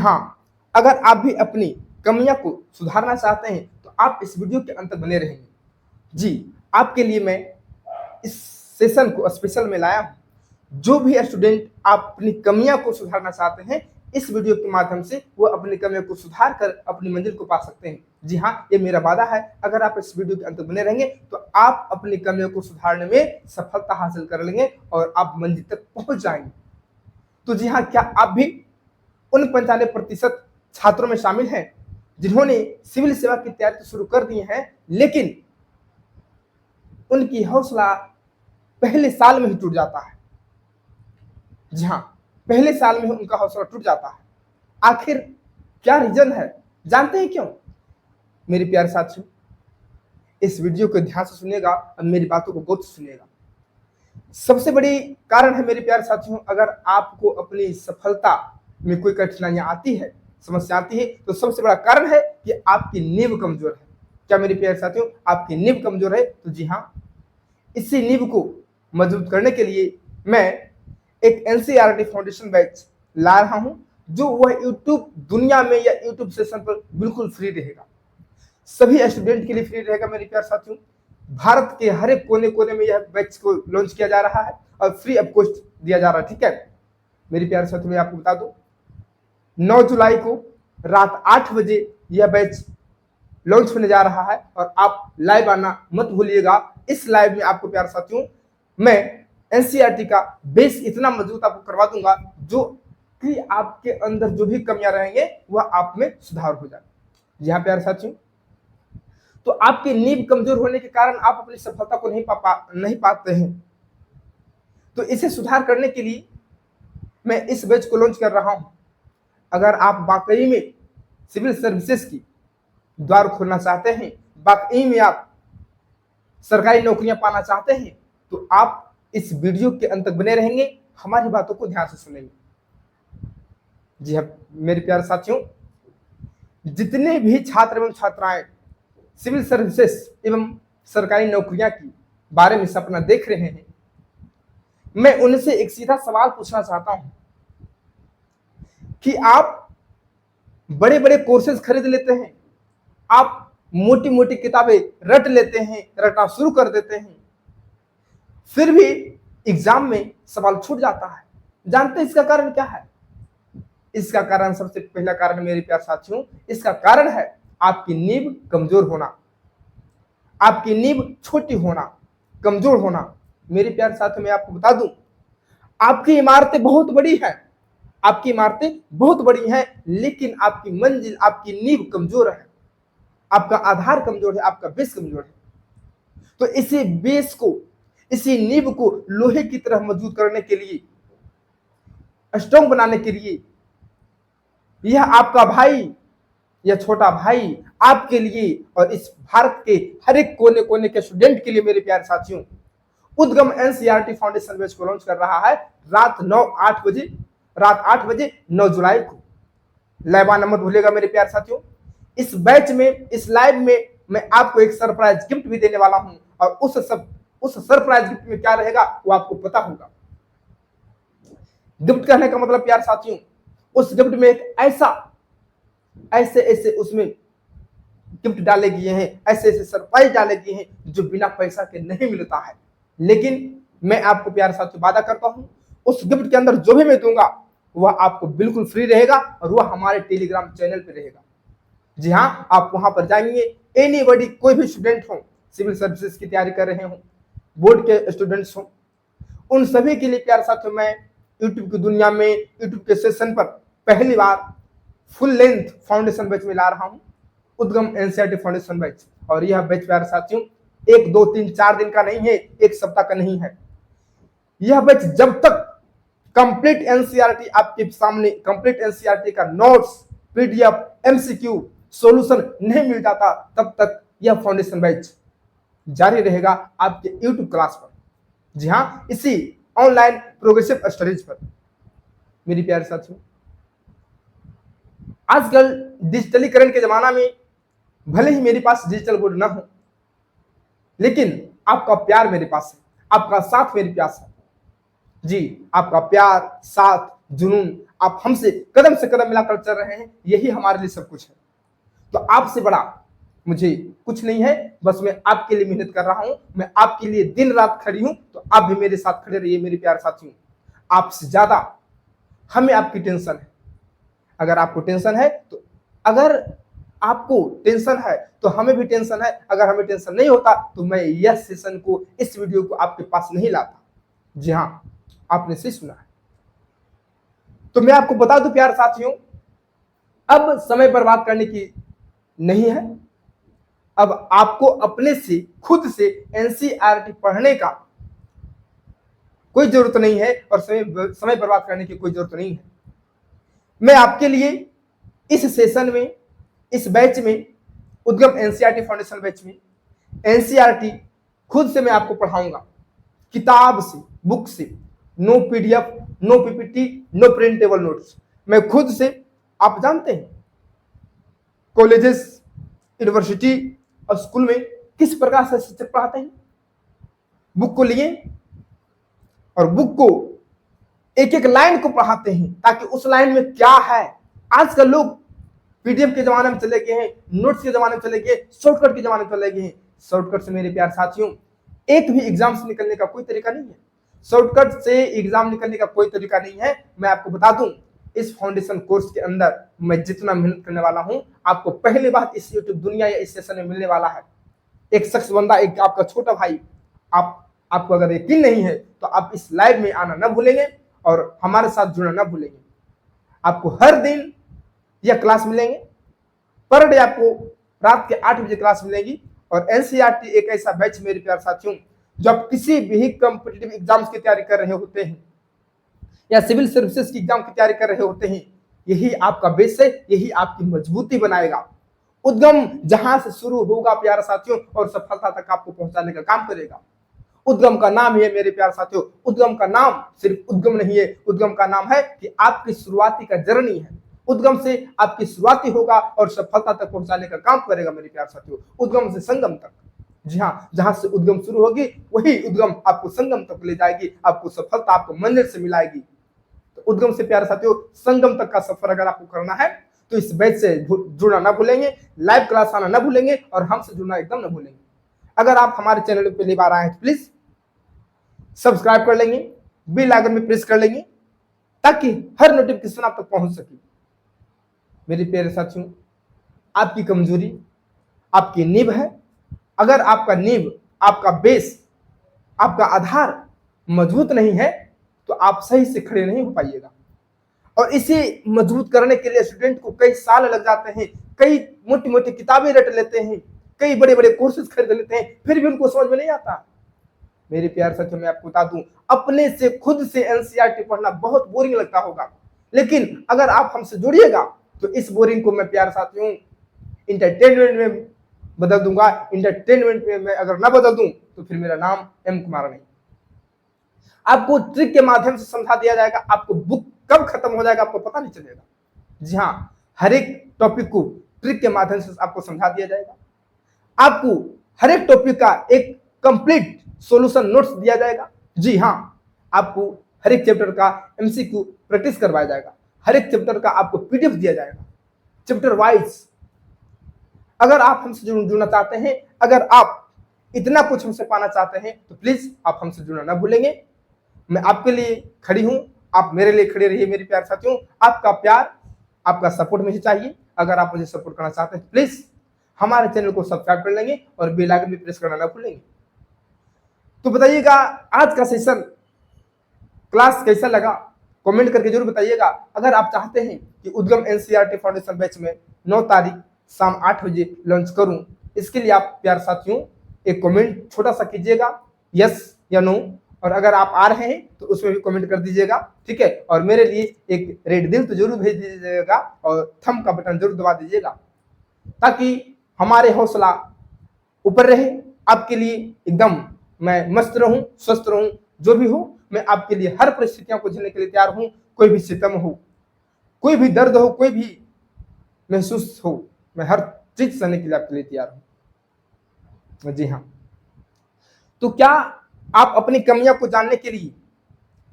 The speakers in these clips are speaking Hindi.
हाँ, अगर आप भी अपनी कमियां को सुधारना चाहते हैं तो आप इस वीडियो के अंत तक बने रहेंगे। जी, आपके लिए मैं इस सेशन को स्पेशल में लाया हूं। जो भी स्टूडेंट आप अपनी कमियां को सुधारना चाहते हैं, इस वीडियो के माध्यम से वो अपनी कमियों को सुधार कर अपनी मंजिल को पा सकते हैं। जी हाँ, ये मेरा वादा है। अगर आप इस वीडियो के अंत तक बने रहेंगे तो आप अपनी कमियों को सुधारने में सफलता हासिल कर लेंगे और आप मंजिल तक पहुंच जाएंगे। तो जी हाँ, क्या आप भी उन 95% छात्रों में शामिल हैं जिन्होंने सिविल सेवा की तैयारी तो शुरू कर दी है, लेकिन उनकी हौसला पहले साल में ही टूट जाता है। जी हाँ, पहले साल में ही उनका हौसला टूट जाता है। आखिर क्या रीजन है, जानते हैं क्यों? मेरे प्यारे साथियों, इस वीडियो को ध्यान से सुनिएगा और मेरी बातों को गौर से सुनिएगा। सबसे बड़ी कारण है मेरे प्यारे साथियों, अगर आपको अपनी सफलता में कोई कठिनाइयां आती है, समस्या आती है, तो सबसे बड़ा कारण है कि आपकी नींव कमजोर है। क्या मेरे प्यारे साथियों, आपकी नींव कमजोर है? तो जी हाँ, इसी नींव को मजबूत करने के लिए मैं एक एनसीईआरटी फाउंडेशन बैच ला रहा हूं, जो वह यूट्यूब दुनिया में या यूट्यूब सेशन पर बिल्कुल फ्री रहेगा। सभी स्टूडेंट के लिए फ्री रहेगा मेरे प्यारे साथियों। भारत के हर एक कोने कोने में यह बैच को लॉन्च किया जा रहा है और फ्री ऑफ कॉस्ट दिया जा रहा है। ठीक है मेरे प्यारे साथियों, मैं आपको बता दूं, 9 जुलाई को रात 8 बजे यह बैच लॉन्च होने जा रहा है और आप लाइव आना मत भूलिएगा। इस लाइव में आपको प्यारे साथियों मैं एनसीईआरटी का बेस इतना मजबूत आपको करवा दूंगा जो कि आपके अंदर जो भी कमियां रहेंगे वह आप में सुधार हो जाए। जी हाँ प्यारे साथियों, तो आपकी नींव कमजोर होने के कारण आप अपनी सफलता को नहीं पाते हैं। तो इसे सुधार करने के लिए मैं इस बैच को लॉन्च कर रहा हूं। अगर आप वाकई में सिविल सर्विसेज की द्वार खोलना चाहते हैं, वाकई में आप सरकारी नौकरियां पाना चाहते हैं, तो आप इस वीडियो के अंत तक बने रहेंगे, हमारी बातों को ध्यान से सुनेंगे। जी हाँ मेरे प्यारे साथियों, जितने भी छात्र एवं छात्राएं सिविल सर्विसेज एवं सरकारी नौकरियां की बारे में सपना देख रहे हैं, मैं उनसे एक सीधा सवाल पूछना चाहता हूं कि आप बड़े बड़े कोर्सेज खरीद लेते हैं, आप मोटी मोटी किताबें रट लेते हैं, रटना शुरू कर देते हैं, फिर भी एग्जाम में सवाल छूट जाता है। जानते हैं इसका कारण क्या है? इसका कारण, सबसे पहला कारण मेरे प्यारे साथियों, इसका कारण है आपकी नींव कमजोर होना, आपकी नींव छोटी होना, कमजोर होना। मेरे प्यारे साथियों मैं आपको बता दूं, आपकी इमारतें बहुत बड़ी हैं, आपकी इमारतें बहुत बड़ी हैं, लेकिन आपकी मंजिल, आपकी नींव कमजोर है, आपका आधार कमजोर है, आपका बेस कमजोर है। तो इसी बेस को, इसी नींव को लोहे की तरह मजबूत करने के लिए, स्ट्रांग बनाने के लिए, यह आपका भाई या छोटा भाई आपके लिए और इस भारत के हर एक कोने कोने के स्टूडेंट के लिए मेरे प्यारे साथियों, उद्गम एनसीईआरटी फाउंडेशन बैच को लॉन्च कर रहा है रात 8 बजे 9 जुलाई को। लाइव आना मत भूलिएगा मेरे प्यारे साथियों। इस बैच में, इस लाइव में मैं आपको एक सरप्राइज गिफ्ट भी देने वाला हूं और उस सरप्राइज गिफ्ट में क्या रहेगा वो आपको पता होगा। गिफ्ट कहने का मतलब प्यारे साथियों, उस गिफ्ट में एक ऐसे उसमें गिफ्ट डाले गए हैं, ऐसे सरप्राइज डाले गए हैं जो बिना पैसा के नहीं मिलता है। लेकिन मैं आपको प्यारे साथियों वादा करता हूं, उस गिफ्ट के अंदर जो भी मैं दूंगा वह आपको बिल्कुल फ्री रहेगा और वह हमारे टेलीग्राम चैनल पे रहेगा। जी हाँ, आप वहां पर जाएंगे, एनीबॉडी, कोई भी स्टूडेंट हो, सिविल सर्विसेज की तैयारी कर रहे हो, बोर्ड के स्टूडेंट्स हो, उन सभी के लिए प्यारे साथियों मैं यूट्यूब की दुनिया में, यूट्यूब के सेशन पर पहली बार फुल लेंथ फाउंडेशन बैच में ला रहा हूं, उद्गम एनसीईआरटी फाउंडेशन बैच। और यह बैच प्यारे साथियों 1 2 3 4 दिन का नहीं है, 1 सप्ताह का नहीं है। यह बैच जब तक कंप्लीट एनसीईआरटी आपके सामने, कंप्लीट एनसीईआरटी का नोट्स, पीडीएफ, एमसीक्यू, सॉल्यूशन नहीं मिल जाता, तब तक यह फाउंडेशन बैच जारी रहेगा आपके यूट्यूब क्लास पर। जी हाँ, इसी ऑनलाइन प्रोग्रेसिव स्टडीज पर। मेरी प्यारे साथियों, आजकल डिजिटलीकरण के जमाना में भले ही मेरे पास डिजिटल बोर्ड ना हो, लेकिन आपका प्यार मेरे पास है, आपका साथ मेरे पास है। जी, आपका प्यार, साथ, जुनून, आप हमसे कदम से कदम मिलाकर चल रहे हैं, यही हमारे लिए सब कुछ है। तो आपसे बड़ा मुझे कुछ नहीं है, बस मैं आपके लिए मेहनत कर रहा हूं, मैं आपके लिए दिन रात खड़ी हूं, तो आप भी मेरे साथ खड़े रहिए मेरे प्यारे साथियों। आपसे ज्यादा हमें आपकी टेंशन है। अगर आपको टेंशन है तो अगर आपको टेंशन है तो हमें भी टेंशन है। अगर हमें टेंशन नहीं होता तो मैं यह सेशन को, इस वीडियो को आपके पास नहीं लाता। जी हाँ, आपने सही सुना है। तो मैं आपको बता दूं प्यारे साथियों, अब समय बर्बाद करने की नहीं है। अब आपको अपने से, खुद से एनसीईआरटी पढ़ने का कोई जरूरत नहीं है और समय बर्बाद करने की कोई जरूरत नहीं है। मैं आपके लिए इस सेशन में, इस बैच में, उद्गम एनसीईआरटी फाउंडेशन बैच में एनसीईआरटी खुद से मैं आपको पढ़ाऊंगा, किताब से, बुक से, no PDF, no PPT, no printable notes. मैं खुद से, आप जानते हैं कॉलेजेस, यूनिवर्सिटी और स्कूल में किस प्रकार से शिक्षक पढ़ाते हैं। बुक को लिए और बुक को एक एक लाइन को पढ़ाते हैं ताकि उस लाइन में क्या है। आजकल लोग पीडीएफ के जमाने में चले गए हैं, नोट्स के जमाने में चले गए, शॉर्टकट के जमाने में चले गए हैं। शॉर्टकट से मेरे प्यार साथियों एक भी एग्जाम से निकलने का कोई तरीका नहीं है। शॉर्टकट से एग्जाम निकलने का कोई तरीका नहीं है। मैं आपको बता दूं, इस फाउंडेशन कोर्स के अंदर मैं जितना मेहनत करने वाला हूं, आपको पहली बार इस यूट्यूब दुनिया या इस सेशन में मिलने वाला है। एक शख्स बंदा, एक आपका छोटा भाई। आपको अगर यकीन नहीं है तो आप इस लाइव में आना ना भूलेंगे और हमारे साथ जुड़ना ना भूलेंगे। आपको हर दिन यह क्लास मिलेंगे, पर डे आपको रात के 8 बजे क्लास मिलेगी। और एनसीईआरटी एक ऐसा बैच मेरे प्यार साथियों, जब किसी भी कॉम्पिटिटिव एग्जाम्स की तैयारी कर रहे होते हैं या सिविल सर्विसेज की एग्जाम की तैयारी कर रहे होते हैं, यही आपका बेस है, यही आपकी मजबूती बनाएगा। उद्गम जहां से शुरू होगा प्यारे साथियों और सफलता तक आपको पहुंचाने का काम करेगा। उद्गम का नाम ही है मेरे प्यारे साथियों, उद्गम का नाम सिर्फ उद्गम नहीं है, उद्गम का नाम है कि आपकी शुरुआती का जर्नी है। उद्गम से आपकी शुरुआती होगा और सफलता तक पहुंचाने का काम करेगा मेरे प्यारे साथियों, उद्गम से संगम तक। जी हाँ, जहां से उद्गम शुरू होगी वही उद्गम आपको संगम तक ले जाएगी, आपको सफलता, आपको मंजिल से मिलाएगी। तो उद्गम से प्यारे साथियों संगम तक का सफर अगर आपको करना है तो इस बैच से जुड़ना ना भूलेंगे, लाइव क्लास आना ना भूलेंगे और हमसे जुड़ना एकदम ना भूलेंगे। अगर आप हमारे चैनल पर पहली बार आए हैं तो प्लीज सब्सक्राइब कर लेंगे, बेल आइकन में प्रेस कर लेंगे ताकि हर नोटिफिकेशन आप तक पहुंच सके। मेरे प्यारे साथियों, आपकी कमजोरी आपकी नींव है। अगर आपका नींव, आपका बेस, आपका आधार मजबूत नहीं है तो आप सही से खड़े नहीं हो पाइएगा। और इसे मजबूत करने के लिए स्टूडेंट को कई साल लग जाते हैं, कई मोटी मोटी किताबें रट लेते हैं, कई बड़े बड़े कोर्सेज खरीद लेते हैं, फिर भी उनको समझ में नहीं आता। मेरे प्यार साथियों, मैं आपको बता दूं, अपने से, खुद से एनसीईआरटी पढ़ना बहुत बोरिंग लगता होगा, लेकिन अगर आप हमसे जुड़िएगा तो इस बोरिंग को मैं प्यार साथियों इंटरटेनमेंट में बदल दूंगा। इंटरटेनमेंट में मैं अगर ना बदल दूं तो फिर मेरा नाम एम कुमार नहीं। आपको ट्रिक के माध्यम से समझा दिया जाएगा, आपको बुक कब खत्म हो जाएगा आपको पता नहीं चलेगा। जी हाँ, हर एक टॉपिक को ट्रिक के माध्यम से आपको समझा दिया जाएगा। आपको हर एक टॉपिक का एक कंप्लीट सॉल्यूशन नोट्स दिया जाएगा। जी हाँ, आपको हर एक चैप्टर का एमसीक्यू प्रैक्टिस करवाया जाएगा, हर एक चैप्टर का आपको पीडीएफ दिया जाएगा चैप्टर वाइज। अगर आप हमसे जुड़ना चाहते हैं, अगर आप इतना कुछ हमसे पाना चाहते हैं तो प्लीज आप हमसे जुड़ना ना भूलेंगे। मैं आपके लिए खड़ी हूं, आप मेरे लिए खड़े रहिए मेरे प्यार साथियों। आपका प्यार, आपका सपोर्ट मुझे चाहिए। अगर आप मुझे सपोर्ट करना चाहते हैं प्लीज हमारे चैनल को सब्सक्राइब कर लेंगे और बेल आइकन भी प्रेस करना ना भूलेंगे। तो बताइएगा आज का सेशन क्लास कैसा लगा, कमेंट करके जरूर बताइएगा। अगर आप चाहते हैं कि उद्गम एनसीईआरटी फाउंडेशन बैच में 9 तारीख शाम 8 बजे लॉन्च करूं, इसके लिए आप प्यार साथियों एक कमेंट छोटा सा कीजिएगा, यस या नो। और अगर आप आ रहे हैं तो उसमें भी कमेंट कर दीजिएगा, ठीक है। और मेरे लिए एक रेड दिल तो जरूर भेज दीजिएगा और थंब का बटन जरूर दबा दीजिएगा ताकि हमारे हौसला ऊपर रहे। आपके लिए एकदम मैं मस्त रहूं, स्वस्थ रहूं, जो भी हो मैं आपके लिए हर परिस्थितियों को झेलने के लिए तैयार हूं। कोई भी सितम हो, कोई भी दर्द हो, कोई भी महसूस हो, मैं हर चीज सहने के लिए आपके लिए तैयार हूं। जी हाँ, तो क्या आप अपनी कमियों को जानने के लिए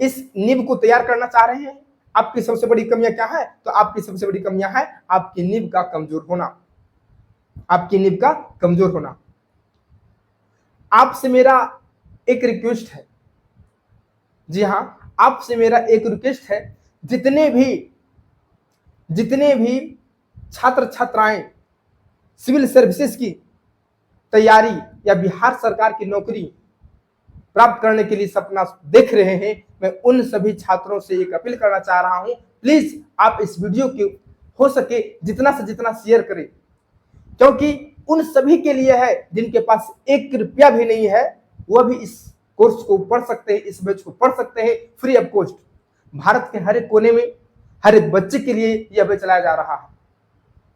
इस नींव को तैयार करना चाह रहे हैं? आपकी सबसे बड़ी कमियां क्या है? तो आपकी सबसे बड़ी कमियां है आपकी नींव का कमजोर होना, आपकी नींव का कमजोर होना। आपसे मेरा एक रिक्वेस्ट है, जी हां, आपसे मेरा एक रिक्वेस्ट है, जितने भी छात्र छात्राएं सिविल सर्विसेज की तैयारी या बिहार सरकार की नौकरी प्राप्त करने के लिए सपना देख रहे हैं, मैं उन सभी छात्रों से एक अपील करना चाह रहा हूं, प्लीज आप इस वीडियो को हो सके जितना से जितना शेयर करें, क्योंकि उन सभी के लिए है जिनके पास 1 रुपया भी नहीं है, वह भी इस कोर्स को पढ़ सकते हैं, इस बैच को पढ़ सकते हैं फ्री ऑफ कॉस्ट। भारत के हर एक कोने में हर एक बच्चे के लिए यह बैच चलाया जा रहा है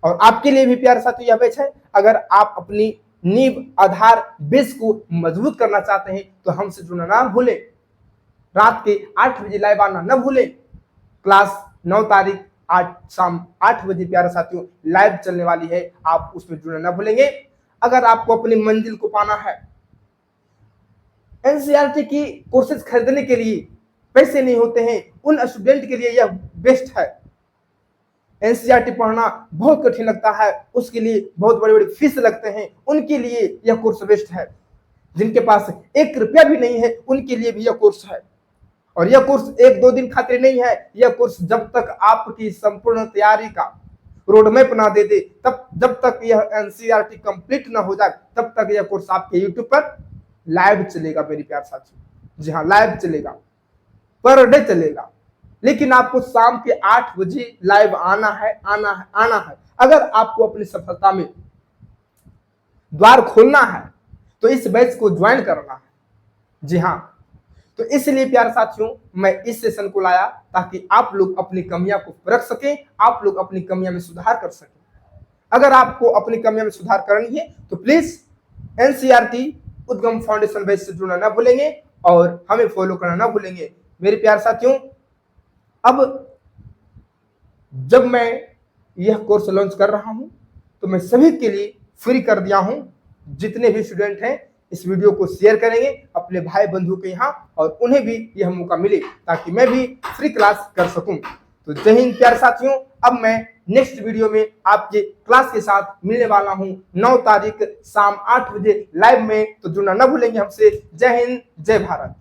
और आपके लिए भी प्यारे साथियों यह बैच है। अगर आप अपनी नींव आधार बेस को मजबूत करना चाहते हैं तो हमसे जुड़ना ना भूलें, रात के 8 बजे लाइव आना न भूलें। क्लास 9 तारीख शाम 8 बजे प्यारे साथियों लाइव चलने वाली है, आप उसमें जुड़ना न भूलेंगे। अगर आपको अपनी मंजिल को पाना है, एनसीईआरटी की कोर्सेज खरीदने के लिए पैसे नहीं होते हैं, उन स्टूडेंट के लिए यह बेस्ट है। एनसीईआरटी पढ़ना बहुत कठिन लगता है, उसके लिए बहुत बड़ी बड़ी फीस लगते हैं, उनके लिए यह कोर्स बेस्ट है। जिनके पास 1 रुपया भी नहीं है उनके लिए भी यह कोर्स है। और यह कोर्स 1-2 दिन खातिर नहीं है, यह कोर्स जब तक आपकी संपूर्ण तैयारी का रोड मैप ना दे दे, तब जब तक यह एनसीईआरटी कंप्लीट ना हो जाए तब तक यह कोर्स आपके यूट्यूब पर लाइव चलेगा मेरे प्यारे साथियों। जी हाँ, लाइव चलेगा, पर डे चलेगा, लेकिन आपको शाम के 8 बजे लाइव आना है, आना है, आना है। अगर आपको अपनी सफलता में द्वार खोलना है तो इस बैच को ज्वाइन करना है। जी हाँ, तो इसलिए प्यारे साथियों मैं इस सेशन को लाया ताकि आप लोग अपनी कमियां को परख सकें, आप लोग अपनी कमियां में सुधार कर सकें। अगर आपको अपनी कमियां में सुधार करनी है तो प्लीज एनसीईआरटी उद्गम फाउंडेशन बैच से जुड़ना ना भूलेंगे और हमें फॉलो करना ना भूलेंगे। मेरे प्यारे साथियों, अब जब मैं यह कोर्स लॉन्च कर रहा हूं तो मैं सभी के लिए फ्री कर दिया हूं। जितने भी स्टूडेंट हैं इस वीडियो को शेयर करेंगे अपने भाई बंधु के यहाँ और उन्हें भी यह मौका मिले ताकि मैं भी फ्री क्लास कर सकूं। तो जय हिंद प्यारे साथियों, अब मैं नेक्स्ट वीडियो में आपके क्लास के साथ मिलने वाला हूं 9 तारीख शाम 8 बजे लाइव में, तो जुड़ना न भूलेंगे हमसे। जय हिंद, जय भारत।